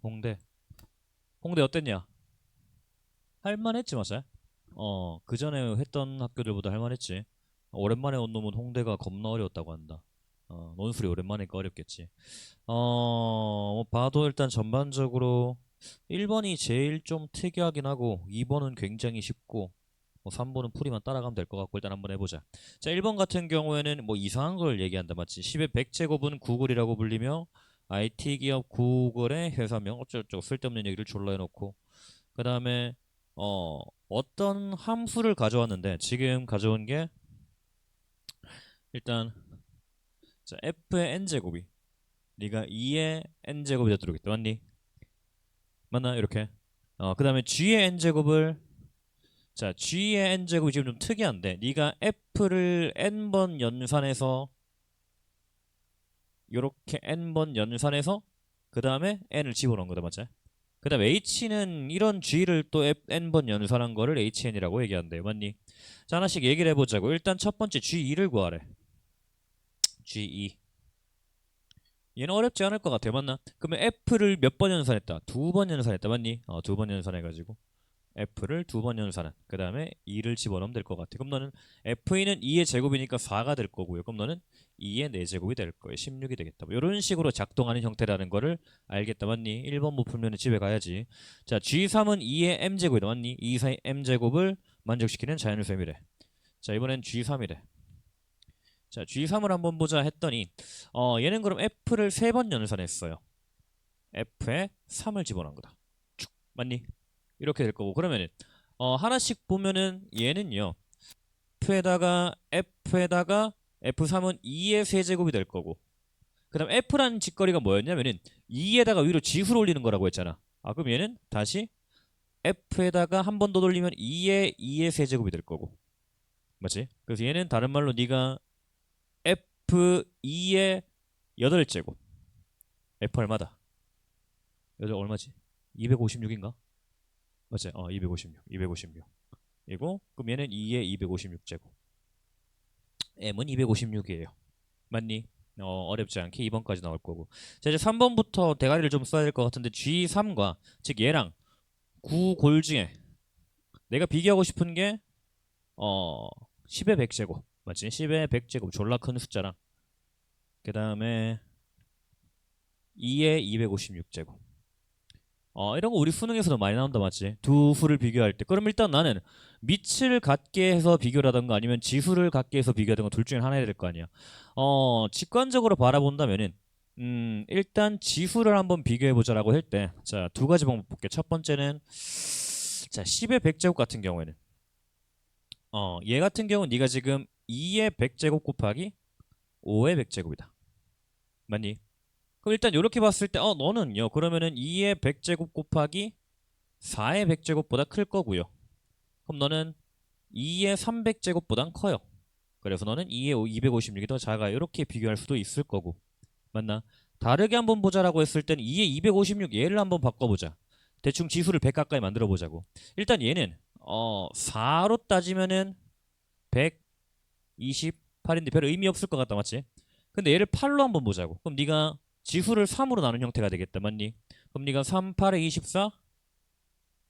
홍대. 홍대 어땠냐? 할만했지, 맞아? 그 전에 했던 학교들보다 할만했지. 오랜만에 온 놈은 홍대가 겁나 어려웠다고 한다. 논술이 오랜만이니까 어렵겠지. 뭐 봐도 일단 전반적으로 1번이 제일 좀 특이하긴 하고 2번은 굉장히 쉽고 뭐 3번은 풀이만 따라가면 될 것 같고 일단 한번 해보자. 자, 1번 같은 경우에는 뭐 이상한 걸 얘기한다 맞지? 10의 100제곱은 구글이라고 불리며 IT 기업 구글의 회사명 어쩌고저쩌고 쓸데없는 얘기를 졸라 해놓고 그 다음에 어떤 함수를 가져왔는데 지금 가져온 게 일단 자, f의 n제곱이 네가 2의 n제곱이 되도록겠다 맞니? 맞나? 이렇게 그 다음에 g의 n제곱을 자 g의 n제곱이 지금 좀 특이한데 네가 f를 n번 연산해서 요렇게 n번 연산해서 그 다음에 n을 집어넣은 거다 맞지? 그 다음 h는 이런 g를 또 n번 연산한 거를 hn이라고 얘기한대요 맞니? 자 하나씩 얘기를 해보자고. 일단 첫 번째 g2를 구하래. g2 얘는 어렵지 않을 것 같아 맞나? 그러면 f를 몇 번 연산했다? 두 번 연산했다 맞니? 두 번 연산해가지고 f를 두 번 연산한 그 다음에 2를 집어넣으면 될 것 같아. 그럼 너는 f는 2의 제곱이니까 4가 될 거고요. 그럼 너는 2의 4제곱이 될 거예요. 16이 되겠다. 뭐 이런 식으로 작동하는 형태라는 거를 알겠다 맞니? 1번 못 풀면 집에 가야지. 자 G3은 2의 m제곱이다 맞니? 2, 4의 m제곱을 만족시키는 자연수임이래. 자 이번엔 G3이래. 자 G3을 한번 보자 했더니 얘는 그럼 f를 3번 연산했어요. f에 3을 집어넣은 거다. 쭉 맞니? 이렇게 될 거고 그러면은 하나씩 보면은 얘는요 F에다가 F3은 2의 세제곱이 될 거고 그 다음 F라는 짓거리가 뭐였냐면은 2에다가 위로 지수를 올리는 거라고 했잖아. 그럼 얘는 다시 F에다가 한 번 더 돌리면 2의 세제곱이 될 거고 맞지? 그래서 얘는 다른 말로 네가 F2의 8제곱 F 얼마다? 8 얼마지? 256인가? 맞지? 256 이고 그럼 얘는 2의 256제곱 M은 256이에요. 맞니? 어렵지 않게 2번까지 나올 거고. 자, 이제 3번부터 대가리를 좀 써야 될 것 같은데 G3과 즉 얘랑 9골 중에 내가 비교하고 싶은 게 어, 10의 100제곱. 맞지? 10의 100제곱 졸라 큰 숫자랑 그 다음에 2의 256제곱. 이런 거 우리 수능에서도 많이 나온다 맞지? 두 수를 비교할 때. 그럼 일단 나는 밑을 같게 해서 비교를 하던가 아니면 지수를 같게 해서 비교하던가 둘 중에 하나 해야 될 거 아니야. 직관적으로 바라본다면은 일단 지수를 한번 비교해 보자라고 할 때 자, 두 가지 방법 볼게. 첫 번째는 자, 10의 100제곱 같은 경우에는 얘 같은 경우는 네가 지금 2의 100제곱 곱하기 5의 100제곱이다. 맞니? 그럼 일단 이렇게 봤을 때 너는요. 그러면은 2의 100제곱 곱하기 4의 100제곱보다 클 거고요. 그럼 너는 2의 300제곱보단 커요. 그래서 너는 2의 256이 더 작아요. 이렇게 비교할 수도 있을 거고. 맞나? 다르게 한번 보자라고 했을 때는 2의 256 얘를 한번 바꿔보자. 대충 지수를 100 가까이 만들어 보자고. 일단 얘는 4로 따지면은 128인데 별 의미 없을 것 같다 맞지? 근데 얘를 8로 한번 보자고. 그럼 네가 지수를 3으로 나눈 형태가 되겠다 맞니? 그럼 네가 3, 8에 24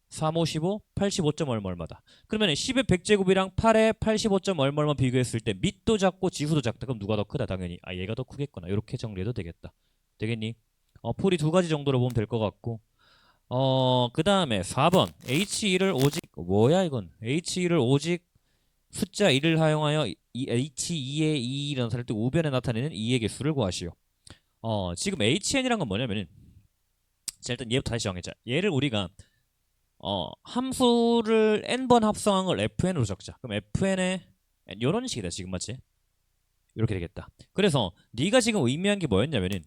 3, 5, 15, 85점 얼마다. 그러면 10의 100제곱이랑 8의 85점 얼마만 비교했을 때 밑도 작고 지수도 작다. 그럼 누가 더 크다? 당연히 얘가 더 크겠구나. 이렇게 정리해도 되겠다. 되겠니? 풀이 두 가지 정도로 보면 될 것 같고 그 다음에 4번 H2를 오직 뭐야 이건 H2를 오직 숫자 1을 사용하여 이 H2의 2라는 사를 때 우변에 나타내는 2의 개수를 구하시오. 지금 HN이란 건 뭐냐면은 자 일단 얘부터 다시 정해자. 얘를 우리가 함수를 n번 합성한 걸 fn으로 적자. 그럼 fn에 이런 식이다 지금 맞지? 이렇게 되겠다. 그래서 네가 지금 의미한 게 뭐였냐면은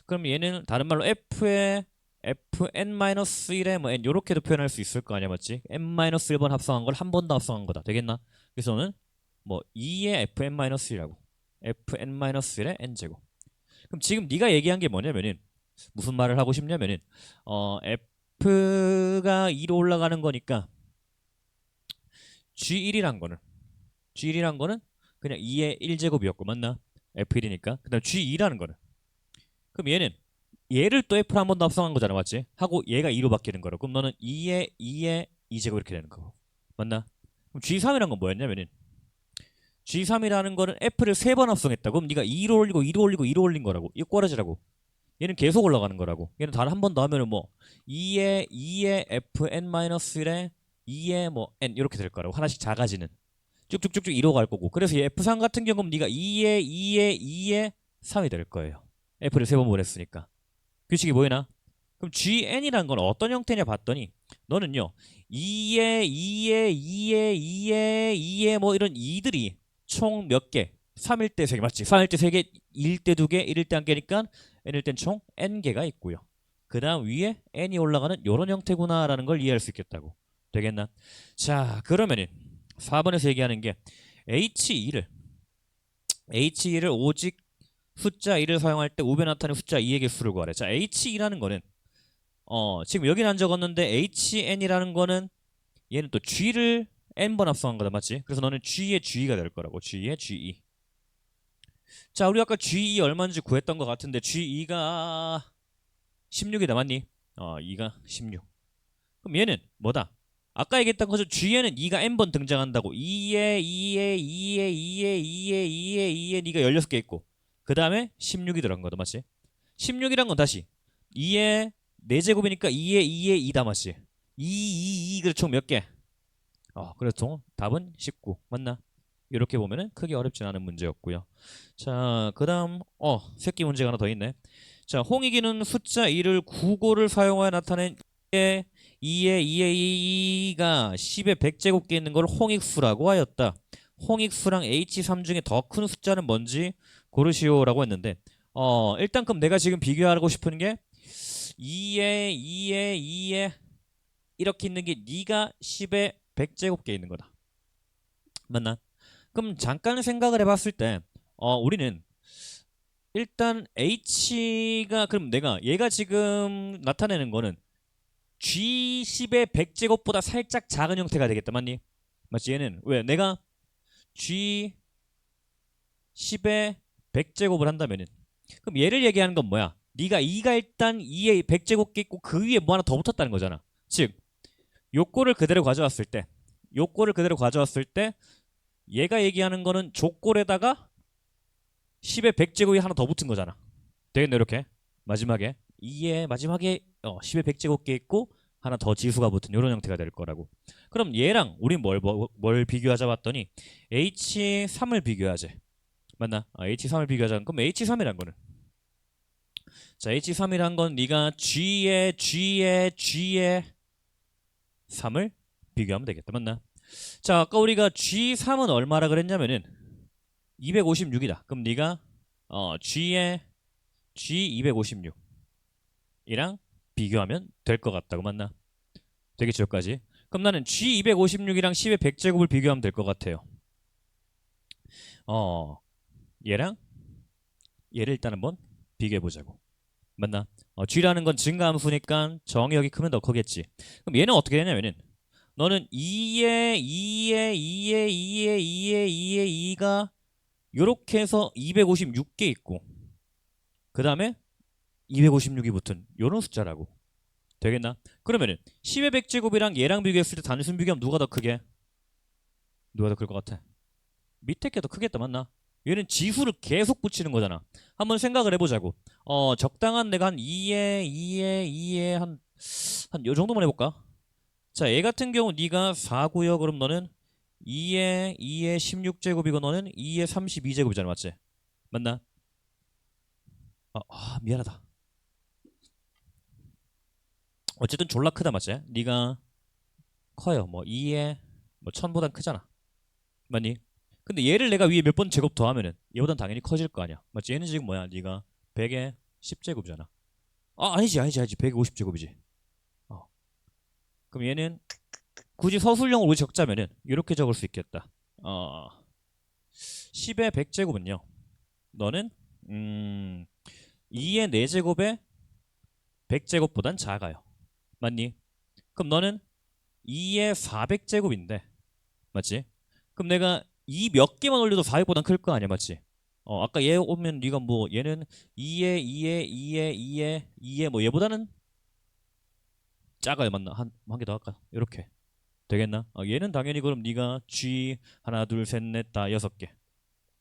그럼 얘는 다른 말로 f의 fn-1에 뭐 n 이렇게도 표현할 수 있을 거 아니야 맞지? n-1번 합성한 걸 한 번 더 합성한 거다. 되겠나? 그래서는 뭐 2의 fn-1이라고 fn-1의 n제곱. 그럼 지금 네가 얘기한 게 뭐냐면은 무슨 말을 하고 싶냐면은 f가 2로 올라가는 거니까 G1이란 거는 그냥 2의 1제곱이었고 맞나? F1이니까. 그다음 G2라는 거는 그럼 얘는 얘를 또 F를 한 번 더 합성한 거잖아, 맞지? 하고 얘가 2로 바뀌는 거라. 그럼 너는 2에 2제곱 이렇게 되는 거고. 맞나? 그럼 G3이란 건 뭐였냐면은 G3이라는 거는 F를 3번 합성했다. 그럼 네가 2로 올리고 2로 올리고 2로 올린 거라고. 이거 꼬라지라고. 얘는 계속 올라가는 거라고. 얘는 단 한 번 더 하면은 뭐 2에 Fn-1에 2에 뭐 n 이렇게 될 거라고. 하나씩 작아지는. 쭉쭉쭉쭉 2로 갈 거고. 그래서 얘 F3 같은 경우는 네가 2에 3이 될 거예요. F를 3번 보냈으니까. 규칙이 보이나? 그럼 GN이란 건 어떤 형태냐 봤더니 너는요 2에 뭐 이런 2들이 총 몇 개? 3일 때 3개 맞지? 3일 때 3개, 1일 때 2개, 1일 때 1개니까 n일 땐 총 n개가 있고요. 그 다음 위에 n이 올라가는 이런 형태구나라는 걸 이해할 수 있겠다고. 되겠나? 자 그러면은 4번에서 얘기하는 게 H2를 오직 숫자 2를 사용할 때 우변 나타내는 숫자 2의 개수를 구하래. 자 H2라는 거는 지금 여기는 안 적었는데 HN이라는 거는 얘는 또 G를 n번 합성한 거다 맞지? 그래서 너는 G의 G가 될 거라고. G의 G2. 자 우리 아까 G2 얼마인지 구했던 것 같은데 G2가 16이다 맞니? 2가 16. 그럼 얘는 뭐다? 아까 얘기했던 것처럼 G에는 2가 n번 등장한다고. 2에 네가 16개 있고 그 다음에 16이 들어간 거다 맞지? 16이란 건 다시 2에 4제곱이니까 2에 2다 맞지? 2 그래서 총 몇 개? 그래서 총 답은 19 맞나? 이렇게 보면은 크게 어렵진 않은 문제였고요. 자, 그다음 새끼 문제가 하나 더 있네. 자, 홍익이는 숫자 2를 구고를 사용하여 나타낸 2가 10의 100제곱개 있는 걸 홍익수라고 하였다. 홍익수랑 H3 중에 더 큰 숫자는 뭔지 고르시오라고 했는데 일단 그럼 내가 지금 비교하고 싶은 게 2에 이렇게 있는 게 네가 10의 100제곱개 있는 거다. 맞나? 그럼 잠깐 생각을 해봤을 때 우리는 일단 H가 그럼 내가 얘가 지금 나타내는 거는 G10의 100제곱보다 살짝 작은 형태가 되겠다. 맞니? 맞지? 얘는 왜? 내가 G10의 100제곱을 한다면은 그럼 얘를 얘기하는 건 뭐야? 네가 2가 일단 2의 100제곱개 있고 그 위에 뭐 하나 더 붙었다는 거잖아. 즉 요꼴을 그대로 가져왔을 때 얘가 얘기하는 거는 족골에다가 10의 100제곱이 하나 더 붙은 거잖아. 되겠네 이렇게 마지막에 2의 마지막에 10의 100제곱개 있고 하나 더 지수가 붙은 이런 형태가 될 거라고. 그럼 얘랑 우리 뭘 비교하자 봤더니 H3을 비교하지. 맞나? H3을 비교하자. 그럼 H3이란 거는 자 H3이란 건 네가 G의 3을 비교하면 되겠다. 맞나? 자 아까 우리가 G3은 얼마라 그랬냐면은 256이다. 그럼 네가 G의 G256 이랑 비교하면 될 것 같다고. 맞나? 되겠죠 여기까지. 그럼 나는 G256이랑 10의 100제곱을 비교하면 될 것 같아요. 얘랑 얘를 일단 한번 비교해 보자고. 맞나? G라는 건 증가함수니까 정의역이 크면 더 크겠지. 그럼 얘는 어떻게 되냐면은 너는 2가 요렇게 해서 256개 있고 그 다음에 256이 붙은 요런 숫자라고. 되겠나? 그러면은 10의 100제곱이랑 얘랑 비교했을 때 단순 비교하면 누가 더 크게? 누가 더 클 것 같아? 밑에 게 더 크겠다 맞나? 얘는 지수를 계속 붙이는 거잖아. 한번 생각을 해보자고. 적당한 내가 한 2에 한 요 정도만 해볼까? 자, 얘 같은 경우 네가 4구요. 그럼 너는 2에 16제곱이고 너는 2에 32제곱이잖아 맞지? 맞나? 미안하다. 어쨌든 졸라 크다 맞지? 네가 커요. 뭐 2에 뭐 1000보단 크잖아. 맞니? 근데 얘를 내가 위에 몇 번 제곱 더하면은 얘보단 당연히 커질 거 아니야. 맞지? 얘는 지금 뭐야? 네가 100에 10제곱이잖아. 아니지 100에 50제곱이지. 어. 그럼 얘는 굳이 서술형으로 적자면은 이렇게 적을 수 있겠다. 10의 100제곱은요. 너는 2의 4제곱에 100제곱보단 작아요. 맞니? 그럼 너는 2의 400제곱인데 맞지? 그럼 내가 이 몇 개만 올려도 400보단 클 거 아니야 맞지? 아까 얘 오면 네가 뭐 얘는 2에 2에 2에 2에 2에 뭐 얘보다는 작아요. 맞나? 한 개 더 할까? 이렇게 되겠나? 얘는 당연히 그럼 네가 G 하나 둘 셋 넷 다 6개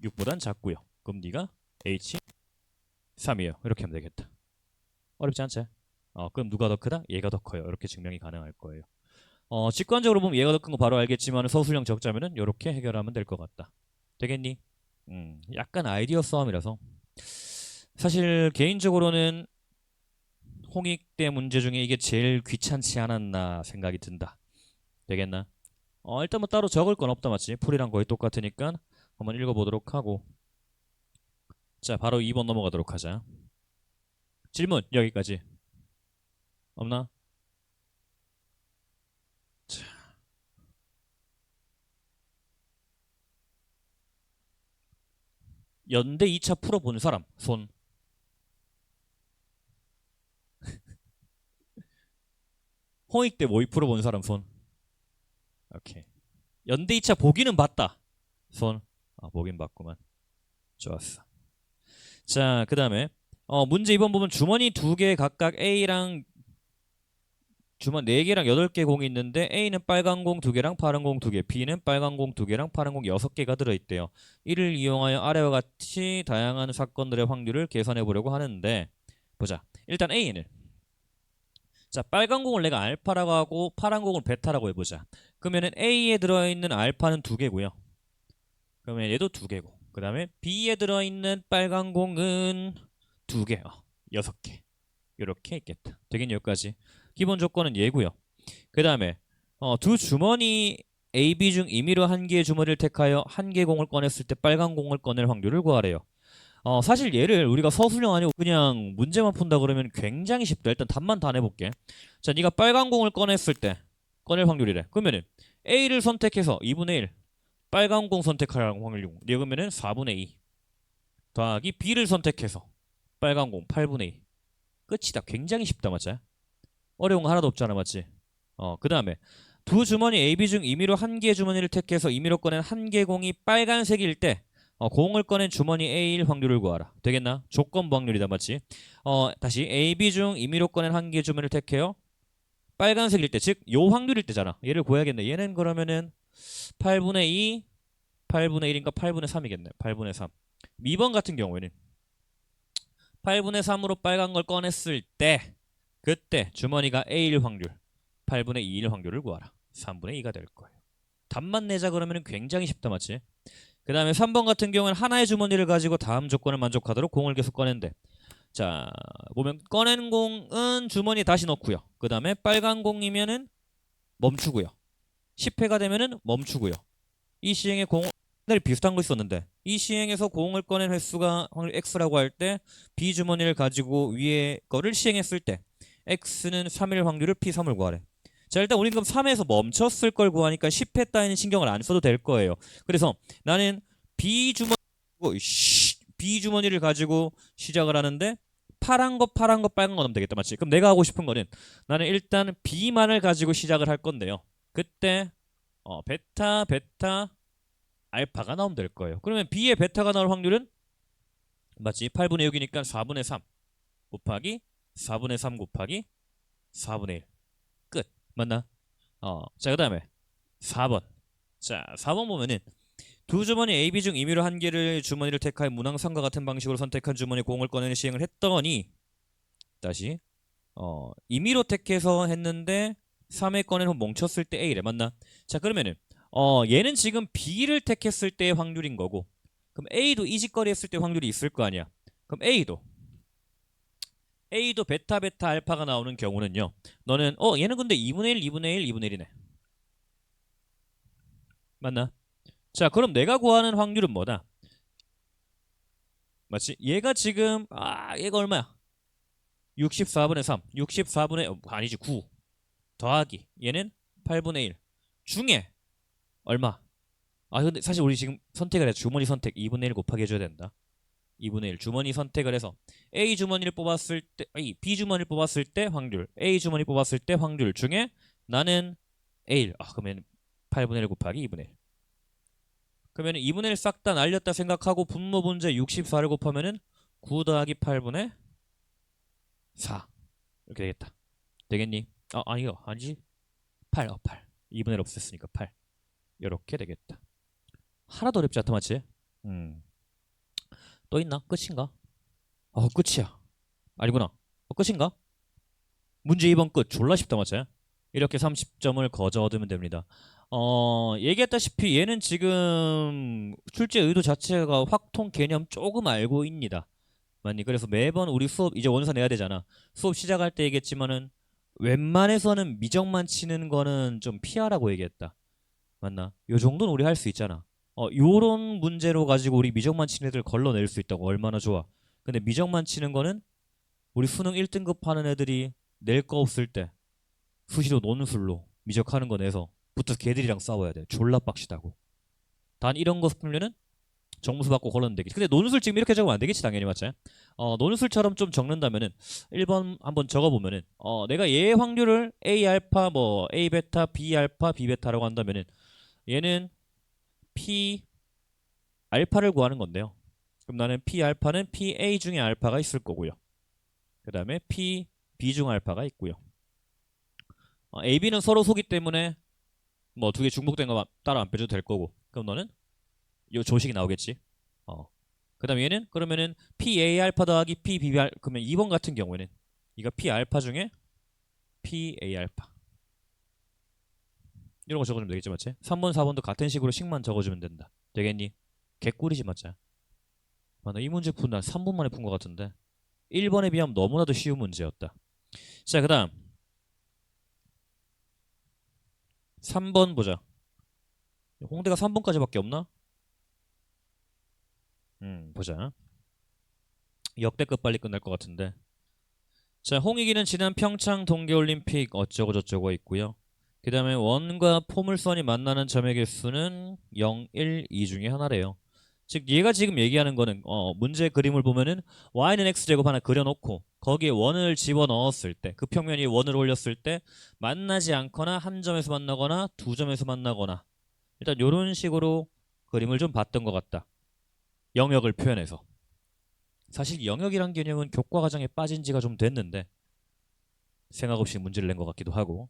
6보단 작고요. 그럼 네가 H 3이에요. 이렇게 하면 되겠다. 어렵지 않지? 그럼 누가 더 크다? 얘가 더 커요. 이렇게 증명이 가능할 거예요. 직관적으로 보면 얘가 더 큰 거 바로 알겠지만 서술형 적자면은 이렇게 해결하면 될 것 같다. 되겠니? 약간 아이디어 싸움이라서 사실 개인적으로는 홍익대 문제 중에 이게 제일 귀찮지 않았나 생각이 든다. 되겠나? 일단 뭐 따로 적을 건 없다 맞지? 풀이랑 거의 똑같으니까 한번 읽어보도록 하고 자 바로 2번 넘어가도록 하자. 질문 여기까지 없나? 자, 연대 2차 풀어본 사람 손. 홍익대 모의 풀어본 사람 손. 오케이. 연대 2차 보기는 봤다 손. 보긴 봤구만. 좋았어. 자 그 다음에 문제 2번 보면 주머니 2개 각각 A랑 주머니 4개랑 8개 공이 있는데 A는 빨간 공 2개랑 파란 공 2개, B는 빨간 공 2개랑 파란 공 6개가 들어있대요. 이를 이용하여 아래와 같이 다양한 사건들의 확률을 계산해 보려고 하는데 보자. 일단 A는 자 빨간 공을 내가 알파라고 하고 파란 공을 베타라고 해보자. 그러면은 A에 들어있는 알파는 2개고요. 그러면 얘도 2개고 그 다음에 B에 들어있는 빨간 공은 2개, 6개 이렇게 있겠다. 되긴 여기까지. 기본 조건은 얘고요. 그 다음에 두 주머니 A, B 중 임의로 한 개의 주머니를 택하여 한 개 공을 꺼냈을 때 빨간 공을 꺼낼 확률을 구하래요. 사실 얘를 우리가 서술형 아니고 그냥 문제만 푼다 그러면 굉장히 쉽다. 일단 답만 다 내볼게. 자, 네가 빨간 공을 꺼냈을 때 꺼낼 확률이래. 그러면은 A를 선택해서 2분의 1 빨간 공 선택할 확률 네가 그러면은 4분의 2 더하기 B를 선택해서 빨간 공 8분의 2 끝이다. 굉장히 쉽다 맞지? 어려운 거 하나도 없잖아 맞지? 그 다음에 두 주머니 A, B 중 임의로 한 개의 주머니를 택해서 임의로 꺼낸 한 개 공이 빨간색일 때 공을 꺼낸 주머니 A일 확률을 구하라. 되겠나? 조건부 확률이다 맞지? 다시 A, B 중 임의로 꺼낸 한 개의 주머니를 택해요. 빨간색일 때, 즉 요 확률일 때잖아. 얘를 구해야겠네. 얘는 그러면은 8분의 2, 8분의 1인가 8분의 3이겠네. 8분의 3. 2번 같은 경우에는 8분의 3으로 빨간 걸 꺼냈을 때 그때 주머니가 A일 확률 8분의 2일 확률을 구하라. 3분의 2가 될 거예요. 답만 내자 그러면 굉장히 쉽다 맞지? 그 다음에 3번 같은 경우는 하나의 주머니를 가지고 다음 조건을 만족하도록 공을 계속 꺼낸대. 자 보면 꺼낸 공은 주머니에 다시 넣고요. 그 다음에 빨간 공이면은 멈추고요. 10회가 되면은 멈추고요. 이 시행의 공 옛날에 비슷한 거 있었는데 이 시행에서 공을 꺼낸 횟수가 확률 x라고 할 때 B 주머니를 가지고 위에 거를 시행했을 때 x는 3일 확률을 P3을 구하래. 자 일단 우리는 그럼 3에서 멈췄을 걸 구하니까 10회 따위는 신경을 안 써도 될 거예요. 그래서 나는 B 주머니를 가지고 시작을 하는데 파란 거 빨간 거 넣으면 되겠다 맞지? 그럼 내가 하고 싶은 거는 나는 일단 B만을 가지고 시작을 할 건데요. 그때 베타 알파가 나오면 될 거예요. 그러면 B의 베타가 나올 확률은 맞지? 8분의 6이니까 4분의 3 곱하기 4분의 3 곱하기 4분의 1 끝. 맞나? 자, 그 다음에 4번. 자, 4번 보면은 두 주머니 A, B 중 임의로 한 개를 주머니를 택하여 문항삼과 같은 방식으로 선택한 주머니 공을 꺼내는 시행을 했더니 다시 임의로 택해서 했는데 3회 꺼낸 후 멈췄을 때 A래. 맞나? 자, 그러면은 얘는 지금 B를 택했을 때의 확률인 거고 그럼 A도 이 짓거리 했을 때 확률이 있을 거 아니야. 그럼 A도 베타 알파가 나오는 경우는요. 너는 얘는 근데 2분의 1, 2분의 1, 2분의 1이네. 맞나? 자, 그럼 내가 구하는 확률은 뭐다? 맞지? 얘가 지금 얘가 얼마야? 64분의 3. 64분의 아니지 9 더하기 얘는 8분의 1 중에 얼마? 근데 사실 우리 지금 선택을 해 주머니 선택 2분의 1 곱하기 해줘야 된다. 2분의 1 주머니 선택을 해서 A 주머니를 뽑았을 때 B 주머니를 뽑았을 때 확률 A 주머니 뽑았을 때 확률 중에 나는 A1 그러면 8분의 1 곱하기 2분의 1 그러면 2분의 1 싹 다 날렸다 생각하고 분모 분자 64를 곱하면은 9 더하기 8분의 4 이렇게 되겠다. 되겠니? 아니요. 아니지. 8. 8. 2분의 1 없앴으니까 8. 이렇게 되겠다. 하나도 어렵지 않다 맞지? 또 있나? 끝인가? 끝이야. 아니구나. 끝인가? 문제 2번 끝. 졸라 쉽다 맞지? 이렇게 30점을 거저 얻으면 됩니다. 얘기했다시피 얘는 지금 출제 의도 자체가 확통 개념 조금 알고 있니다. 맞니? 그래서 매번 우리 수업 이제 원서 내야 되잖아. 수업 시작할 때 얘기했지만은 웬만해서는 미적만 치는 거는 좀 피하라고 얘기했다. 맞나? 요 정도는 우리 할 수 있잖아. 요런 문제로 가지고 우리 미적만 치는 애들 걸러낼 수 있다고 얼마나 좋아. 근데 미적만 치는 거는 우리 수능 1등급 하는 애들이 낼 거 없을 때 수시로 논술로 미적하는 거 내서 붙어서 걔들이랑 싸워야 돼. 졸라 빡시다고. 단 이런 거 풀면은 정무수 받고 걸러는 되겠지. 근데 논술 지금 이렇게 적으면 안 되겠지 당연히 맞지? 논술처럼 좀 적는다면은 1번 한번 적어보면은 내가 얘의 확률을 A 알파 뭐 A 베타 B 알파 B 베타라고 한다면은 얘는 P 알파를 구하는 건데요. 그럼 나는 P 알파는 P A 중에 알파가 있을 거고요. 그 다음에 P B 중 알파가 있고요. A, B는 서로 소기 때문에 뭐 두 개 중복된 거 따로 안 빼줘도 될 거고. 그럼 너는 요 조식이 나오겠지. 그 다음에 얘는 그러면은 PA 알파 더하기 PB 알파 그러면 2번 같은 경우에는 이거 P 알파 중에 PA 알파 이런 거 적어주면 되겠지 맞지? 3번 4번도 같은 식으로 식만 적어주면 된다. 되겠니? 개꿀이지 맞지? 이 문제 푼 난 3분 만에 푼 것 같은데 1번에 비하면 너무나도 쉬운 문제였다. 자, 그 다음 3번 보자. 홍대가 3번까지밖에 없나? 보자. 역대급 빨리 끝날 것 같은데. 자, 홍익이는 지난 평창 동계올림픽 어쩌고 저쩌고 있고요. 그 다음에 원과 포물선이 만나는 점의 개수는 0, 1, 2 중에 하나래요. 즉 얘가 지금 얘기하는 거는 문제 그림을 보면은 y는 x제곱 하나 그려놓고 거기에 원을 집어넣었을 때 그 평면이 원을 올렸을 때 만나지 않거나 한 점에서 만나거나 두 점에서 만나거나 일단 이런 식으로 그림을 좀 봤던 것 같다. 영역을 표현해서. 사실 영역이란 개념은 교과 과정에 빠진 지가 좀 됐는데 생각 없이 문제를 낸 것 같기도 하고.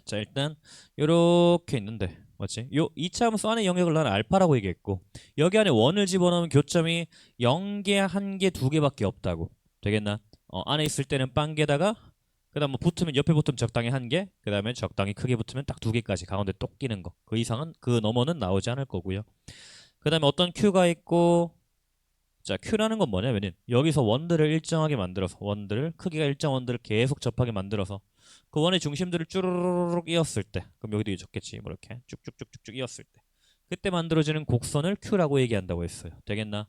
자, 일단 이렇게 있는데 맞지? 요 2차 함수 안에 영역을 나는 알파라고 얘기했고 여기 안에 원을 집어넣으면 교점이 0개, 1개, 2개밖에 없다고. 되겠나? 안에 있을 때는 빵개다가 그 다음 뭐 붙으면 옆에 붙으면 적당히 1개 그 다음에 적당히 크게 붙으면 딱 2개까지 가운데 똑 끼는 거. 그 이상은 그 너머는 나오지 않을 거고요. 그 다음에 어떤 Q가 있고 자, Q라는 건 뭐냐면은 여기서 원들을 일정하게 만들어서 원들을 크기가 일정 원들을 계속 접하게 만들어서 그 원의 중심들을 쭈르르륵 이었을 때 그럼 여기도 적겠지 뭐 이렇게 쭉쭉쭉쭉쭉 이었을 때 그때 만들어지는 곡선을 Q라고 얘기한다고 했어요. 되겠나?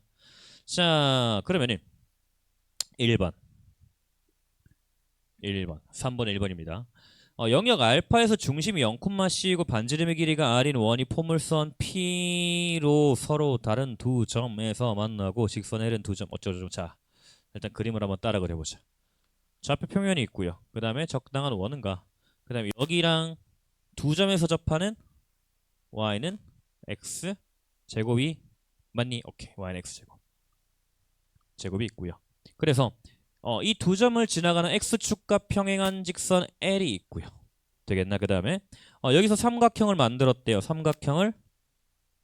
자, 그러면은 1번 3번 1번입니다. 영역 알파에서 중심이 0,C이고 반지름의 길이가 R인 원이 포물선 P로 서로 다른 두 점에서 만나고 직선의 L은 두 점 어쩌고저쩌고. 자, 일단 그림을 한번 따라 그려보자. 좌표 평면이 있고요. 그 다음에 적당한 원은가. 그 다음에 여기랑 두 점에서 접하는 Y는 X 제곱이 맞니? 오케이. Y는 X 제곱이 있고요. 그래서 이 두 점을 지나가는 X축과 평행한 직선 L이 있고요. 되겠나? 그 다음에 여기서 삼각형을 만들었대요. 삼각형을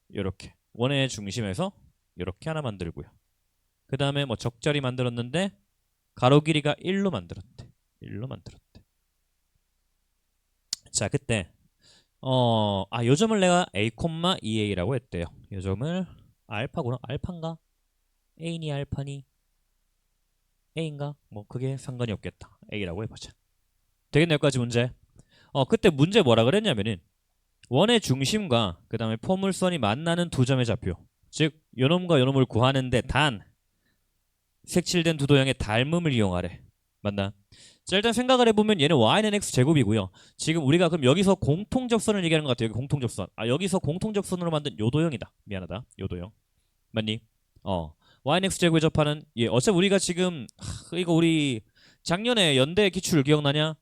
이렇게 원의 중심에서 이렇게 하나 만들고요. 그 다음에 뭐 적절히 만들었는데 가로 길이가 1로 만들었대. 1로 만들었대. 자, 그때 요 점을 내가 A, 2A라고 했대요. 요 점을 알파구나? 알파인가? A니 알파니? A인가? 뭐 그게 상관이 없겠다. A라고 해보자. 되겠네 여기까지 문제. 그때 문제 뭐라 그랬냐면은 원의 중심과 그 다음에 포물선이 만나는 두 점의 좌표 즉 요놈과 요놈을 구하는데 단 색칠된 두 도형의 닮음을 이용하래. 맞나? 자, 일단 생각을 해보면 얘는 y는 x제곱이고요. 지금 우리가 그럼 여기서 공통접선을 얘기하는 것 같아요. 여기 공통접선. 여기서 공통접선으로 만든 요 도형이다. 미안하다. 요 도형. 맞니? y는 x제곱에 접하는 어차피 우리가 지금 이거 우리 작년에 연대 기출 기억나냐?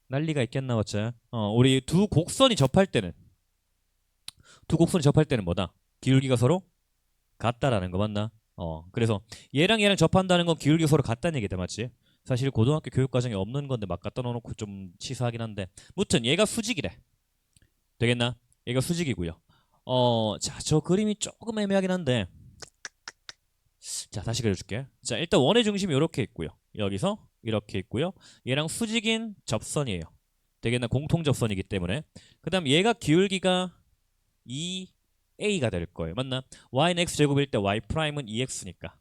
난리가 있겠나 어째. 우리 두 곡선이 접할 때는 두 곡선이 접할 때는 뭐다? 기울기가 서로 같다라는 거 맞나? 그래서 얘랑 얘랑 접한다는 건 기울기가 서로 같다는 얘기다 맞지? 사실 고등학교 교육 과정에 없는 건데 막 갖다 넣어놓고 좀 치사하긴 한데 무튼 얘가 수직이래. 되겠나? 얘가 수직이고요. 자, 저 그림이 조금 애매하긴 한데 자, 다시 그려줄게. 자, 일단 원의 중심이 이렇게 있고요. 여기서 이렇게 있고요. 얘랑 수직인 접선이에요. 되겠나? 공통 접선이기 때문에. 그 다음 얘가 기울기가 2a가 될 거예요. 맞나? y는 x제곱일 때 y'은 2x니까.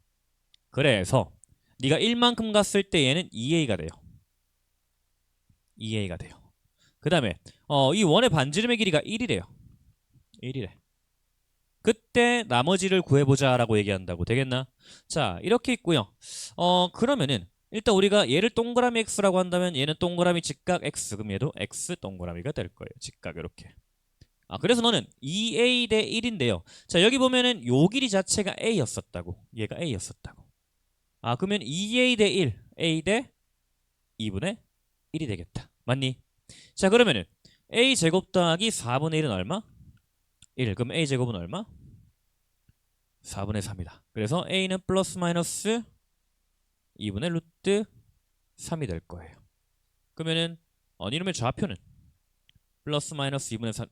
그래서 네가 1만큼 갔을 때 얘는 2a가 돼요. 2a가 돼요. 그 다음에 이 원의 반지름의 길이가 1이래요. 1이래. 그때 나머지를 구해보자 라고 얘기한다고. 되겠나? 자, 이렇게 있고요. 그러면은 일단 우리가 얘를 동그라미 x라고 한다면 얘는 동그라미 직각 x. 그럼 얘도 x 동그라미가 될 거예요. 직각 이렇게. 그래서 너는 2a 대 1인데요. 자, 여기 보면은 요 길이 자체가 a였었다고. 얘가 a였었다고. 그러면 2a 대 1, a 대 2분의 1이 되겠다. 맞니? 자, 그러면은 a 제곱 더하기 4분의 1은 얼마? 1. 그럼 a 제곱은 얼마? 4분의 3이다. 그래서 a는 플러스 마이너스 2분의 루트 3이 될 거예요. 그러면은 이놈의 좌표는 플러스 마이너스 2분의 3.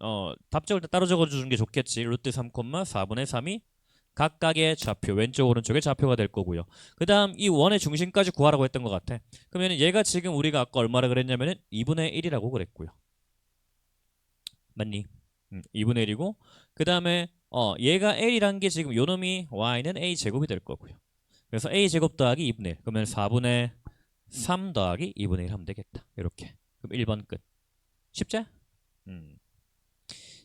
답적을 따로 적어주는 게 좋겠지. 루트 3, 4분의 3이 각각의 좌표, 왼쪽 오른쪽의 좌표가 될 거고요. 그 다음 이 원의 중심까지 구하라고 했던 것 같아. 그러면 얘가 지금 우리가 아까 얼마라 그랬냐면은 2분의 1이라고 그랬고요. 맞니? 2분의 1이고 그 다음에 얘가 L이란 게 지금 요놈이 Y는 A 제곱이 될 거고요. 그래서 A 제곱 더하기 2분의 1 그러면 4분의 3 더하기 2분의 1 하면 되겠다. 이렇게. 그럼 1번 끝. 쉽지?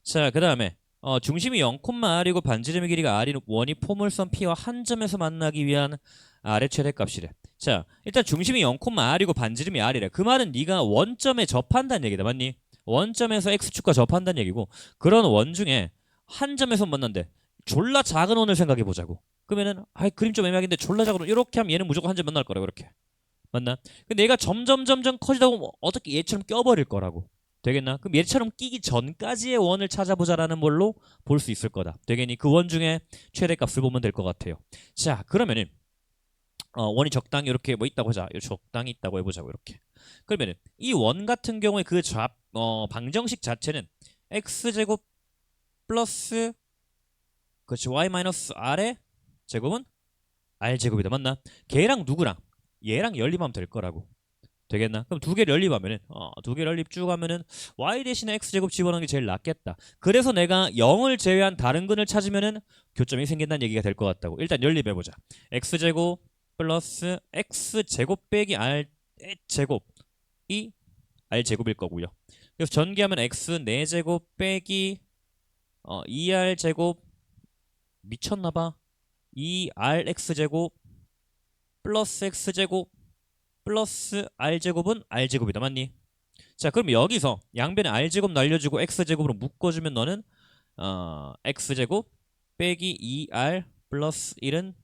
자, 그 다음에 중심이 0,R이고 반지름의 길이가 R인 원이 포물선 P와 한 점에서 만나기 위한 R의 최대값이래. 자, 일단 중심이 0,R이고 반지름이 R이래. 그 말은 네가 원점에 접한다는 얘기다. 맞니? 원점에서 X축과 접한다는 얘기고 그런 원 중에 한 점에서 만난대. 졸라 작은 원을 생각해 보자고. 그러면은 그림 좀 애매하긴데 졸라 작은 원 이렇게 하면 얘는 무조건 한 점 만날 거라 그렇게. 맞나? 근데 얘가 점점 커지다 보면 어떻게 얘처럼 껴버릴 거라고. 되겠나? 그럼 얘처럼 끼기 전까지의 원을 찾아보자라는 걸로 볼 수 있을 거다. 되겠니? 그 원 중에 최대값을 보면 될 것 같아요. 자, 그러면은 원이 적당히 이렇게 뭐 있다고 하자. 적당히 있다고 해보자고 이렇게. 그러면은 이 원 같은 경우에 그 방정식 자체는 x제곱 플러스 그렇지 y 마이너스 r의 제곱은 r 제곱이다. 맞나? 걔랑 누구랑? 얘랑 연립하면 될 거라고. 되겠나? 그럼 두 개를 연립하면은 두 개를 연립 쭉 하면은 y 대신에 x제곱 집어넣는 게 제일 낫겠다. 그래서 내가 0을 제외한 다른 근을 찾으면은 교점이 생긴다는 얘기가 될 것 같다고. 일단 연립해보자. x제곱 플러스 x제곱 빼기 r제곱이 r제곱일 거고요. 그래서 전개하면 x 4제곱 빼기 2r제곱 미쳤나봐. 2rx제곱 플러스 x제곱 플러스 r제곱은 r제곱이다. 맞니? 자, 그럼 여기서 양변에 r제곱 날려주고 x제곱으로 묶어주면 너는 x제곱 빼기 2r 플러스 1은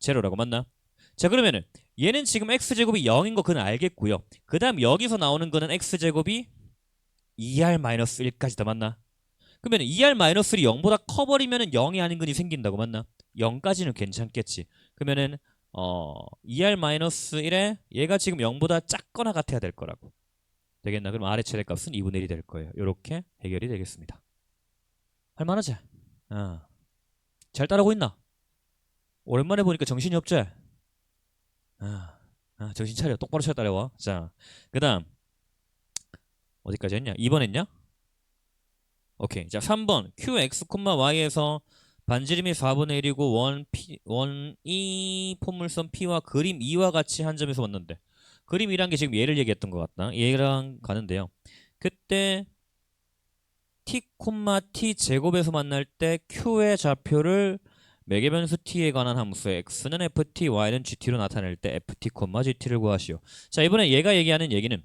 제로라고. 맞나? 자, 그러면은 얘는 지금 x제곱이 0인 거 그는 알겠고요. 그 다음 여기서 나오는 거는 x제곱이 2r 마이너스 1까지다. 맞나? 그러면 2r-1이 0보다 커버리면 0이 아닌 근이 생긴다고. 맞나? 0까지는 괜찮겠지. 그러면은 2r-1에 얘가 지금 0보다 작거나 같아야 될 거라고. 되겠나? 그럼 r의 최대값은 2분의 1이 될 거예요. 이렇게 해결이 되겠습니다. 할만하지? 잘 따라오고 있나? 오랜만에 보니까 정신이 없지? 정신 차려. 똑바로 잘 따라와. 자, 그 다음 어디까지 했냐? 2번 했냐? 오케이. 자, 3번 qx, y에서 반지름이 4분의 1이고 원이 포물선 P와 그림 2와 같이 한 점에서 왔는데 그림 2란 게 지금 얘를 얘기했던 것 같다. 얘랑 가는데요. 그때 t, t 제곱에서 만날 때 q의 좌표를 매개변수 t에 관한 함수 x는 ft, y는 gt로 나타낼 때 ft, gt를 구하시오. 자, 이번에 얘가 얘기하는 얘기는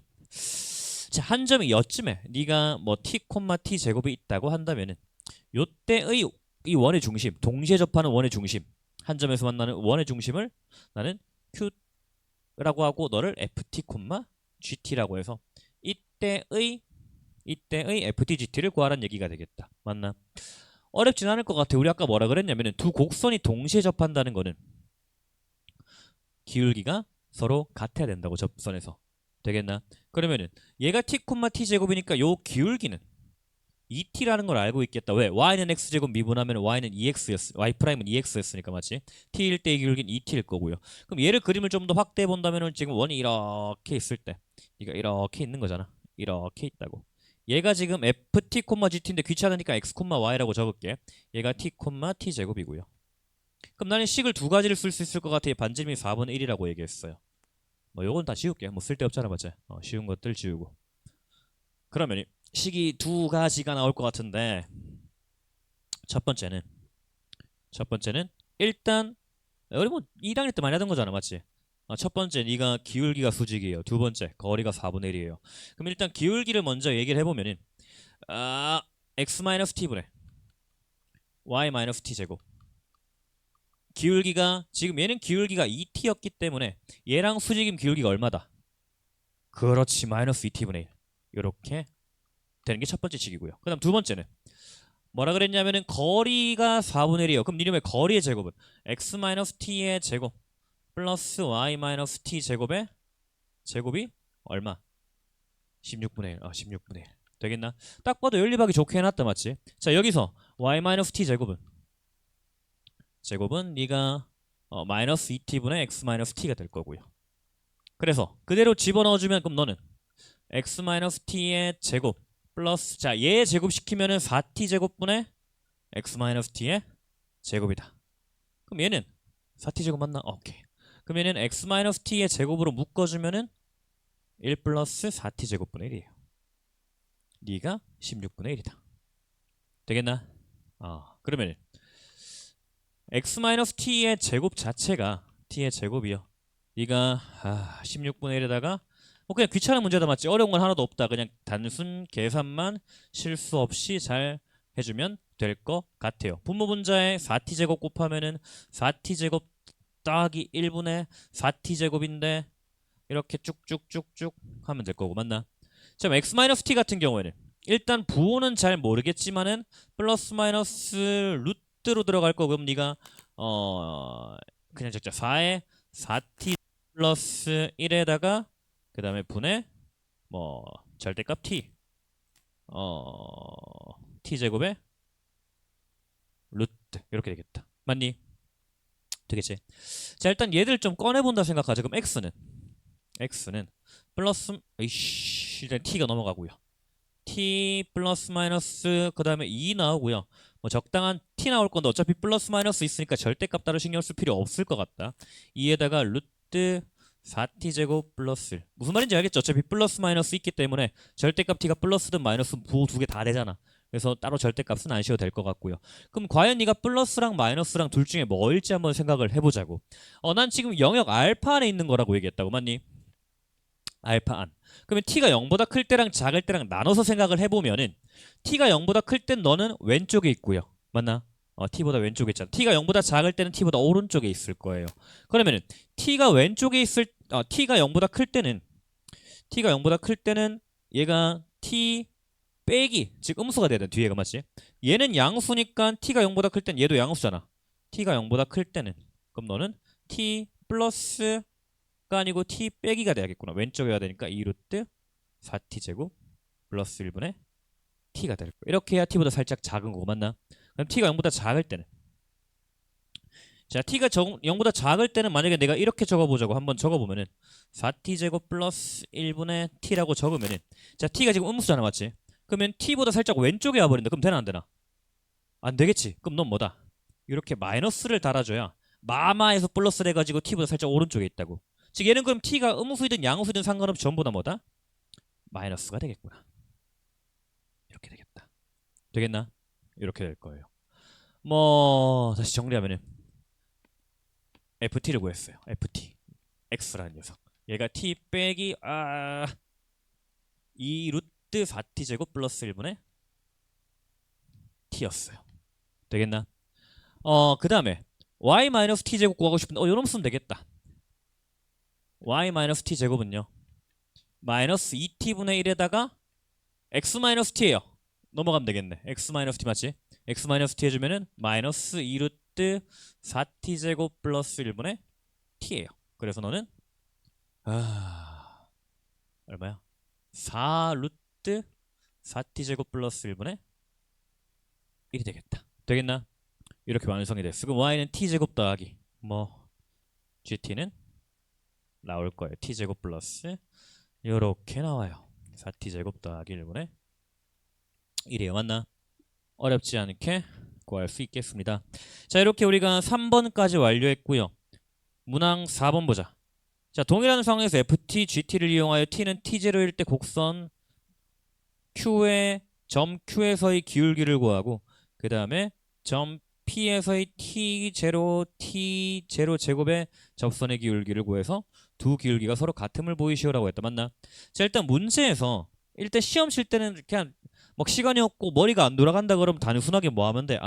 자, 한 점이 여쯤에 네가 뭐 t, t 제곱이 있다고 한다면은 요때의 이 원의 중심, 동시에 접하는 원의 중심, 한 점에서 만나는 원의 중심을 나는 q라고 하고 너를 ft, gt라고 해서 이때의 ft, gt를 구하라는 얘기가 되겠다. 맞나? 어렵진 않을 것 같아. 우리 아까 뭐라 그랬냐면은 두 곡선이 동시에 접한다는 거는 기울기가 서로 같아야 된다고 접선에서. 되겠나? 그러면은 얘가 t, t 제곱이니까 요 기울기는 2t라는 걸 알고 있겠다. 왜? y는 x제곱 미분하면 y는 2x였어. y 프라임은 2x였으니까 맞지? t일 때의 기울기는 2t일 거고요. 그럼 얘를 그림을 좀 더 확대해 본다면은 지금 원이 이렇게 있을 때 얘가 이렇게 있는 거잖아. 이렇게 있다고. 얘가 지금 ft, gt인데 귀찮으니까 x, y라고 적을게. 얘가 t, t 제곱이고요. 그럼 나는 식을 두 가지를 쓸 수 있을 것 같아. 반지름이 4분의 1이라고 얘기했어요. 뭐 요건 다 지울게. 뭐 쓸데없잖아 맞지? 쉬운 것들 지우고. 그러면 식이 두 가지가 나올 것 같은데 첫 번째는 일단 우리 뭐 2단계 때 많이 하던 거잖아 맞지? 첫 번째 네가 기울기가 수직이에요. 두 번째 거리가 4분의 1이에요. 그럼 일단 기울기를 먼저 얘기를 해보면은 x-t분의 y-t 제곱 기울기가 지금 얘는 기울기가 2t였기 때문에 얘랑 수직임 기울기가 얼마다? 그렇지 마이너스 2t분의 1 이렇게 되는 게 첫 번째 식이고요. 그 다음 두 번째는 뭐라 그랬냐면은 거리가 4분의 1이에요. 그럼 니네 거리의 제곱은 x-t의 제곱 플러스 y-t 제곱의 제곱이 얼마? 16분의 1. 16분의 1. 되겠나? 딱 봐도 연립하기 좋게 해놨다 맞지? 자 여기서 y-t 제곱은 네가 마이너스 2t분의 x-t가 될 거고요. 그래서 그대로 집어넣어주면 그럼 너는 x-t의 제곱 플러스 자얘 제곱시키면은 4t 제곱분의 x-t의 제곱이다. 그럼 얘는 4t 제곱 맞나? 오케이. 그럼 얘는 x-t의 제곱으로 묶어주면은 1 플러스 4t 제곱분의 1이에요. 네가 16분의 1이다. 되겠나? 그러면 x-t의 제곱 자체가 t의 제곱이요. 네가 16분의 1에다가 뭐 그냥 귀찮은 문제다 맞지? 어려운 건 하나도 없다. 그냥 단순 계산만 실수 없이 잘 해주면 될 것 같아요. 분모 분자에 4t 제곱 곱하면은 4t 제곱 더하기 1분의 4t 제곱인데 이렇게 쭉쭉쭉쭉 하면 될 거고 맞나? 자, x-t 같은 경우에는 일단 부호는 잘 모르겠지만은 플러스 마이너스 루트로 들어갈 거고 그럼 네가 그냥 적자 4에 4t 플러스 1에다가 그 다음에 분의 뭐 절대값 t t 제곱에 루트 이렇게 되겠다. 맞니? 되겠지? 자 일단 얘들 좀 꺼내본다 생각하자. 그럼 x는 플러스 일단 t가 넘어가고요. t 플러스 마이너스 그 다음에 2 나오고요. 뭐 적당한 t 나올 건데 어차피 플러스 마이너스 있으니까 절대값 따로 신경 쓸 필요 없을 것 같다. 2에다가 루트 4t 제곱 플러스 1. 무슨 말인지 알겠죠? 어차피 플러스 마이너스 있기 때문에 절대값 t가 플러스든 마이너스든 부호 두 개 다 되잖아. 그래서 따로 절대값은 안 씌워도 될 것 같고요. 그럼 과연 네가 플러스랑 마이너스랑 둘 중에 뭐일지 한번 생각을 해보자고. 난 지금 영역 알파 안에 있는 거라고 얘기했다고 맞니? 알파 안. 그러면 t가 0보다 클 때랑 작을 때랑 나눠서 생각을 해보면은 t가 0보다 클 땐 너는 왼쪽에 있고요. 맞나? t보다 왼쪽에 있잖아. t가 0보다 작을 때는 t보다 오른쪽에 있을 거예요. 그러면은 t가 왼쪽에 있을 t가 0보다 클 때는 얘가 t 빼기 즉 음수가 돼야 돼. 뒤에가 맞지? 얘는 양수니까 t가 0보다 클 땐 얘도 양수잖아. t가 0보다 클 때는 그럼 너는 t 플러스 가 아니고 t 빼기가 돼야겠구나. 왼쪽에 와야 되니까 2루트 4t 제곱 플러스 1분의 t가 될 거야. 이렇게 해야 t보다 살짝 작은 거고 맞나? 그럼 t가 0보다 작을 때는 자 t가 0보다 작을 때는 만약에 내가 이렇게 적어보자고 한번 적어보면은 4t 제곱 플러스 1분의 t라고 적으면은 자 t가 지금 음수잖아 맞지? 그러면 t보다 살짝 왼쪽에 와버린다. 그럼 되나 안 되나? 안 되겠지. 그럼 넌 뭐다? 이렇게 마이너스를 달아줘야 마마에서 플러스를 해가지고 t보다 살짝 오른쪽에 있다고. 즉 얘는 그럼 t가 음수이든 양수이든 상관없이 전부 다 뭐다? 마이너스가 되겠구나. 이렇게 되겠다. 되겠나? 이렇게 될 거예요. 뭐 다시 정리하면은 ft를 구했어요. ft x라는 녀석. 얘가 t 빼기 2 루트 4t 제곱 플러스 1분의 t였어요. 되겠나? 그 다음에 y-t 제곱 구하고 싶은데 요놈 쓰면 되겠다. y-t 제곱은요 마이너스 2t분의 1에다가 x-t예요. 넘어가면 되겠네. x-t 맞지? x-t 해주면은 마이너스 2루트 4t 제곱 플러스 1분의 t예요. 그래서 너는 얼마야? 4루트 4t 제곱 플러스 1분의 1이 되겠다. 되겠나? 이렇게 완성이 됐어. 그럼 y는 t 제곱 더하기 뭐 gt는 나올 거예요. t 제곱 플러스 요렇게 나와요. 4t 제곱 더하기 1분의 1이에요. 맞나? 어렵지 않게 구할 수 있겠습니다. 자, 이렇게 우리가 3번까지 완료했고요. 문항 4번 보자. 자, 동일한 상황에서 ft, gt를 이용하여 t는 t0일 때 곡선 q의 점 q에서의 기울기를 구하고 그 다음에 점 P에서의 T0, T0 제곱의 접선의 기울기를 구해서 두 기울기가 서로 같음을 보이시오라고 했다. 맞나? 자, 일단 문제에서 일단 시험 칠 때는 그냥 막 시간이 없고 머리가 안 돌아간다 그러면 단순하게 뭐 하면 돼?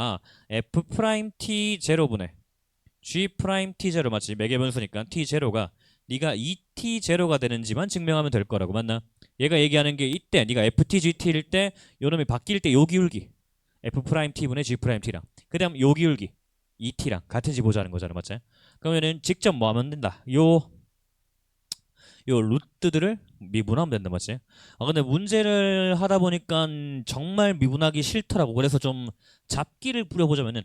F 프라임 T0분의 G 프라임 T0 맞지? 매개 변수니까 T0가 네가 2T0가 되는지만 증명하면 될 거라고. 맞나? 얘가 얘기하는 게 이때 네가 FT, GT일 때 요놈이 바뀔 때 요 기울기 F 프라임 T분의 G 프라임 T랑 그 다음 요 기울기 2T랑 같은지 보자는 거잖아. 맞지? 그러면은 직접 뭐 하면 된다? 요 루트들을 미분하면 된다. 맞지? 근데 문제를 하다 보니까 정말 미분하기 싫더라고. 그래서 좀 잡기를 부려보자면은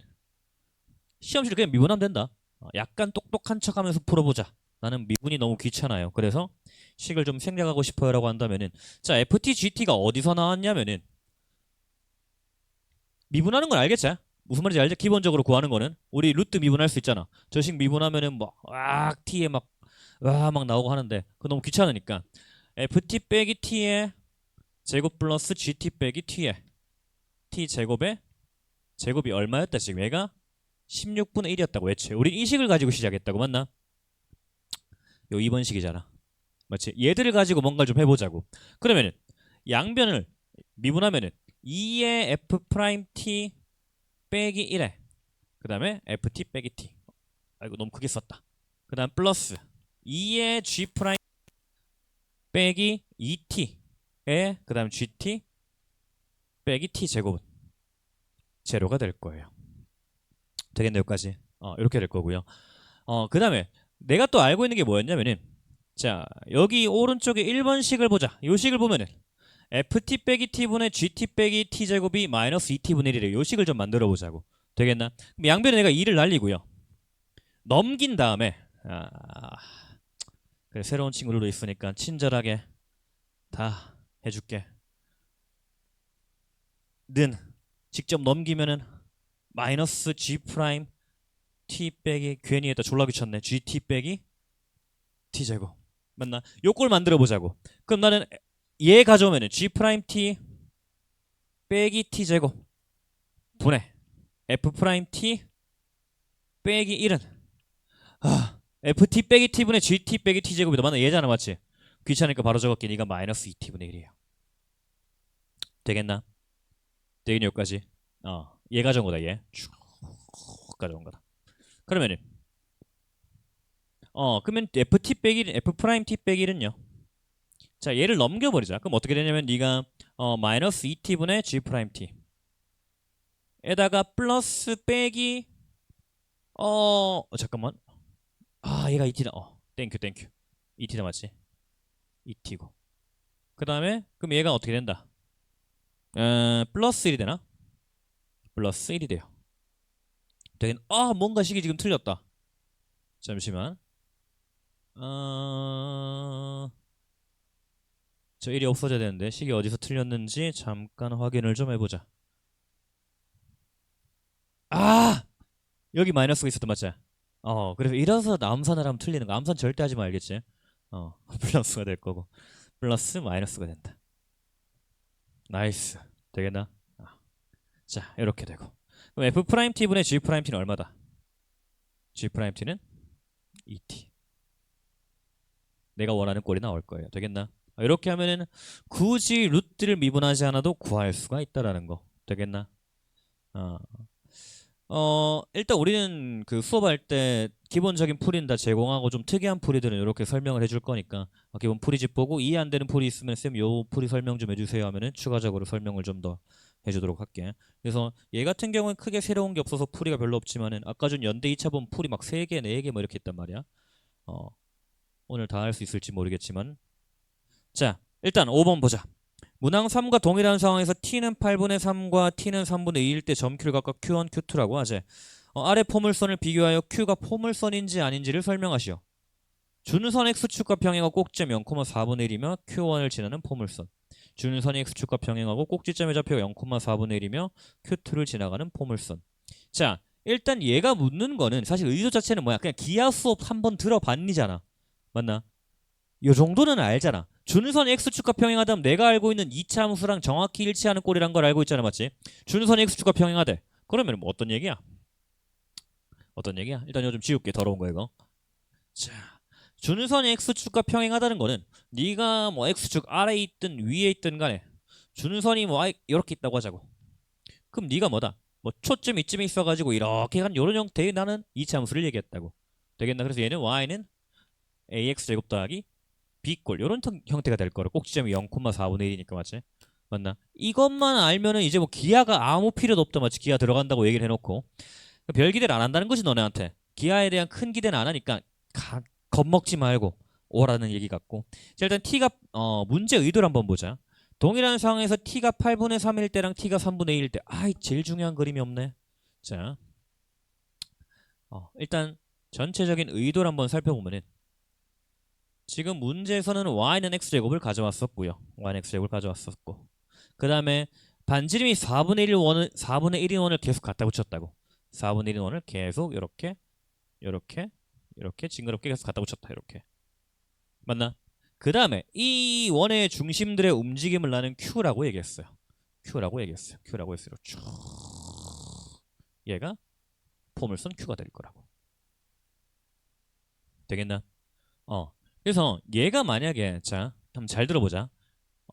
시험실 그냥 미분하면 된다. 약간 똑똑한 척하면서 풀어보자. 나는 미분이 너무 귀찮아요. 그래서 식을 좀 생략하고 싶어요라고 한다면은 자, FT, GT가 어디서 나왔냐면은 미분하는 건 알겠지? 무슨 말인지 알지? 기본적으로 구하는 거는 우리 루트 미분할 수 있잖아. 저식 미분하면은 막 t에 막 나오고 하는데 그거 너무 귀찮으니까 ft 빼기 t의 제곱 플러스 gt 빼기 t의 t 제곱의 제곱이 얼마였다? 지금 얘가 16분의 1이었다고 했지. 우리 이 식을 가지고 시작했다고. 맞나? 요 2번 식이잖아. 맞지? 얘들을 가지고 뭔가 좀 해보자고. 그러면은 양변을 미분하면은 2의 f 프라임 t 빼기 1에 그 다음에 ft 빼기 t. 아이고 너무 크게 썼다. 그 다음 플러스 2의 g 프라임 빼기 2t에 그 다음 gt 빼기 t 제곱은 제로가 될 거예요. 되겠네 여기까지. 이렇게 될 거고요. 그 다음에 내가 또 알고 있는 게 뭐였냐면은 자 여기 오른쪽에 1번식을 보자. 요 식을 보면은 ft 빼기 t분의 gt 빼기 t 제곱이 마이너스 2t분의 1이래. 요 식을 좀 만들어 보자고. 되겠나? 그럼 양변에 내가 2를 날리고요. 넘긴 다음에 그래, 새로운 친구들도 있으니까 친절하게 다 해줄게. 는 직접 넘기면은 마이너스 g 프라임 t 빼기 괜히 했다 졸라 귀찮네. gt 빼기 t 제곱. 맞나? 요걸 만들어 보자고. 그럼 나는 얘 가져오면은 g 프라임 t 빼기 t 제곱 분의 f 프라임 t 빼기 1은 ft 빼기 t분의 gt 빼기 t 제곱이다. 맞나? 얘잖아. 맞지? 귀찮으니까 바로 적을게. 니가 마이너스 2t분의 1이에요. 되겠나? 되겠니 여기까지? 얘 가져온 거다. 얘 쭉 가져온 거다. 그러면은 그러면 ft 빼기 f 프라임 t 빼기 1은요. 자 얘를 넘겨버리자. 그럼 어떻게 되냐면 네가 마이너스 2t분의 g 프라임 t 에다가 플러스 빼기 잠깐만. 얘가 2t다. 땡큐 2t다. 맞지? 2t고 그 다음에 그럼 얘가 어떻게 된다? 플러스 1이 되나? 플러스 1이 돼요. 되긴 뭔가 식이 지금 틀렸다. 잠시만. 저 1이 없어져야 되는데 식이 어디서 틀렸는지 잠깐 확인을 좀 해보자. 여기 마이너스가 있었던 맞지? 그래서 이래서 암산을 하면 틀리는 거. 암산 절대 하지 말겠지? 플러스가 될 거고 플러스 마이너스가 된다. 나이스. 되겠나? 자 이렇게 되고 그럼 f 프라임 t분의 g 프라임 t는 얼마다? g 프라임 t는 2t. 내가 원하는 꼴이 나올 거예요. 되겠나? 이렇게 하면은 굳이 루트를 미분하지 않아도 구할 수가 있다라는 거. 되겠나? 일단 우리는 그 수업할 때 기본적인 풀이는 다 제공하고 좀 특이한 풀이들은 이렇게 설명을 해줄 거니까 기본 풀이집 보고 이해 안 되는 풀이 있으면 쌤 요 풀이 설명 좀 해주세요 하면은 추가적으로 설명을 좀 더 해주도록 할게. 그래서 얘 같은 경우는 크게 새로운 게 없어서 풀이가 별로 없지만은 아까 전 연대 2차 보면 풀이 막 3개, 4개 뭐 이렇게 있단 말이야. 어, 오늘 다 할 수 있을지 모르겠지만 자 일단 5번 보자. 문항 3과 동일한 상황에서 t는 8분의 3과 t는 3분의 2일 때 점 Q를 각각 Q1, Q2라고 하지. 아래 포물선을 비교하여 Q가 포물선인지 아닌지를 설명하시오. 준선 X축과 평행하고 꼭지점 0,4분의 1이며 Q1을 지나는 포물선. 준선이 X축과 평행하고 꼭지점의 좌표가 0,4분의 1이며 Q2를 지나가는 포물선. 자 일단 얘가 묻는 거는 사실 의도 자체는 뭐야? 그냥 기하 수업 한번 들어봤니잖아. 맞나? 요 정도는 알잖아. 준선 X축과 평행하다면 내가 알고 있는 2차 함수랑 정확히 일치하는 꼴이란 걸 알고 있잖아. 맞지? 준선 X축과 평행하대. 그러면 뭐 어떤 얘기야? 어떤 얘기야? 일단 요즘 지울게. 더러운 거 이거. 자, 준선 X축과 평행하다는 거는 네가 뭐 X축 아래에 있든 위에 있든 간에 준선이 뭐 이렇게 있다고 하자고. 그럼 네가 뭐다? 뭐 초점 이쯤에 있어가지고 이렇게 간 요런 형태의 나는 2차 함수를 얘기했다고. 되겠나? 그래서 얘는 y는 ax제곱 더하기 b꼴 요런 형태가 될 거라. 꼭지점이 0,4분의 1이니까 맞지? 맞나? 이것만 알면은 이제 뭐 기하가 아무 필요도 없다. 맞지? 기하 들어간다고 얘기를 해놓고 별 기대를 안 한다는 거지 너네한테. 기하에 대한 큰 기대는 안 하니까 겁먹지 말고 오라는 얘기 같고. 자 일단 t가 문제 의도를 한번 보자. 동일한 상황에서 t가 8분의 3일 때랑 t가 3분의 1일 때 아이 제일 중요한 그림이 없네. 자 일단 전체적인 의도를 한번 살펴보면은 지금 문제에서는 y는 x제곱을 가져왔었고요. y는 x제곱을 가져왔었고 그 다음에 반지름이 4분의 1 원을 4분의 1인 원을 계속 갖다 붙였다고. 4분의 1인 원을 계속 이렇게 이렇게 징그럽게 계속 갖다 붙였다. 이렇게 맞나? 그 다음에 이 원의 중심들의 움직임을 나는 Q라고 얘기했어요. Q라고 얘기했어요. Q라고 했어요. 쭉 얘가 포물선 Q가 될 거라고. 되겠나? 그래서 얘가 만약에 자 한번 잘 들어보자.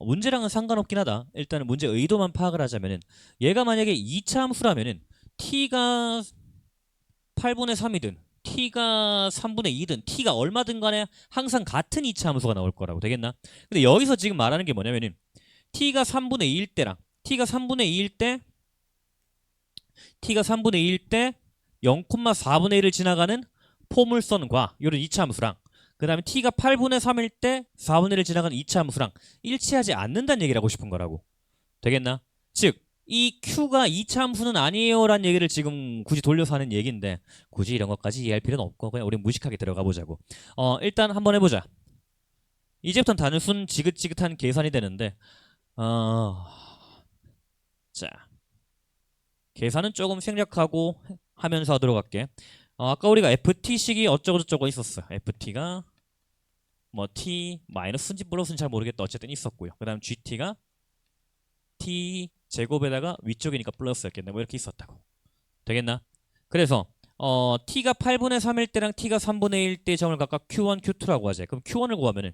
문제랑은 상관없긴 하다. 일단은 문제 의도만 파악을 하자면은 얘가 만약에 2차 함수라면은 t가 8분의 3이든 t가 3분의 2든 t가 얼마든 간에 항상 같은 2차 함수가 나올 거라고. 되겠나? 근데 여기서 지금 말하는 게 뭐냐면은 t가 3분의 2일 때랑 t가 3분의 2일 때 t가 3분의 2일 때 0,4분의 1을 지나가는 포물선과 이런 2차 함수랑 그 다음에 t가 8분의 3일 때 4분의 1을 지나가는 2차 함수랑 일치하지 않는다는 얘기를 하고 싶은 거라고. 되겠나? 즉 이 q가 2차 함수는 아니에요 라는 얘기를 지금 굳이 돌려서 하는 얘기인데 굳이 이런 것까지 이해할 필요는 없고 그냥 우리 무식하게 들어가 보자고. 일단 한번 해보자. 이제부터는 단순 지긋지긋한 계산이 되는데 자 계산은 조금 생략하고 하면서 하도록 할게. 아까 우리가 ft식이 어쩌고저쩌고 있었어. ft가 뭐 t 마이너스인지 플러스인지 잘 모르겠다. 어쨌든 있었고요. 그 다음 gt가 t 제곱에다가 위쪽이니까 플러스였겠네. 뭐 이렇게 있었다고. 되겠나? 그래서 t가 8분의 3일 때랑 t가 3분의 1 때 점을 각각 q1, q2라고 하지. 그럼 q1을 구하면은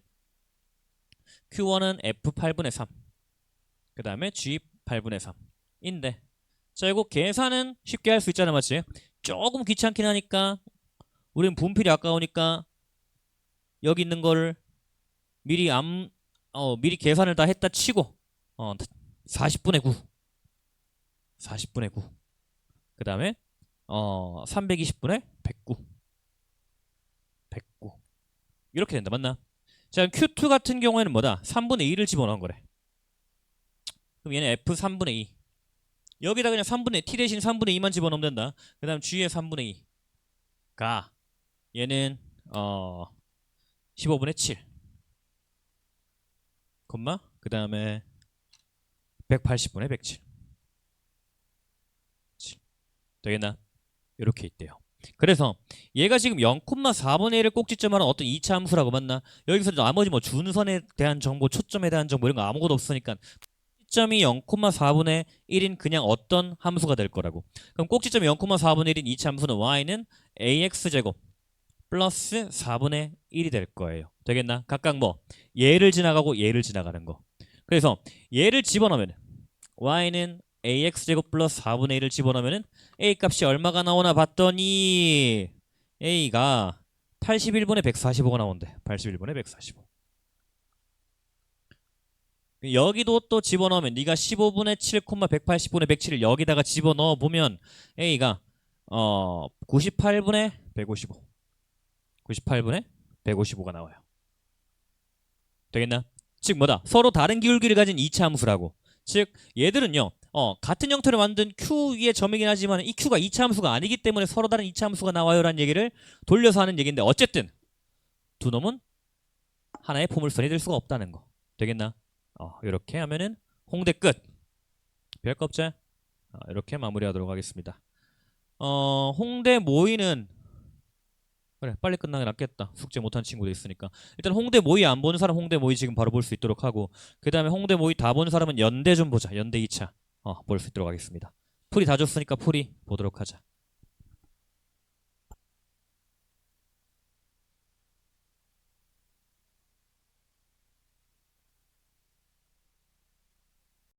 q1은 f 8분의 3. 그 다음에 g 8분의 3인데 자 이거 계산은 쉽게 할 수 있잖아. 맞지? 조금 귀찮긴 하니까 우린 분필이 아까우니까 여기 있는 거를 미리 미리 계산을 다 했다 치고 40분의 9 40분의 9 그 다음에 320분의 109 109 이렇게 된다. 맞나? 자 Q2 같은 경우에는 뭐다? 3분의 2를 집어넣은 거래. 그럼 얘는 F 3분의 2 여기다 그냥 3분의 T 대신 3분의 2만 집어넣으면 된다. 그 다음 G의 3분의 2가 얘는 15분의 7 콤마 그 다음에 180분의 107 되겠나? 이렇게 있대요. 그래서 얘가 지금 0,4분의 1을 꼭지점하는 어떤 2차 함수라고 맞나? 여기서 나머지 뭐 준선에 대한 정보, 초점에 대한 정보 이런 거 아무것도 없으니까 꼭지점이 0,4분의 1인 그냥 어떤 함수가 될 거라고. 그럼 꼭지점이 0,4분의 1인 2차 함수는 y는 ax제곱 플러스 4분의 1이 될 거예요. 되겠나? 각각 뭐 얘를 지나가고 얘를 지나가는 거. 그래서 얘를 집어넣으면 y는 ax제곱 플러스 4분의 1을 집어넣으면 a 값이 얼마가 나오나 봤더니 a가 81분의 145가 나온대. 81분의 145. 여기도 또 집어넣으면 네가 15분의 7, 180분의 107을 여기다가 집어넣어 보면 A가 98분의 155 98분의 155가 나와요. 되겠나? 즉 뭐다? 서로 다른 기울기를 가진 이차 함수라고. 즉 얘들은요. 같은 형태로 만든 Q 위의 점이긴 하지만 이 Q가 이차 함수가 아니기 때문에 서로 다른 이차 함수가 나와요라는 얘기를 돌려서 하는 얘기인데 어쨌든 두 놈은 하나의 포물선이 될 수가 없다는 거. 되겠나? 이렇게 하면은 홍대 끝. 별거 없지? 이렇게 마무리하도록 하겠습니다. 홍대 모의는 그래 빨리 끝나는 게 낫겠다. 숙제 못한 친구도 있으니까. 일단 홍대 모의 안 보는 사람 홍대 모의 지금 바로 볼 수 있도록 하고 그 다음에 홍대 모의 다 본 사람은 연대 좀 보자. 연대 2차 볼 수 있도록 하겠습니다. 풀이 다 줬으니까 풀이 보도록 하자.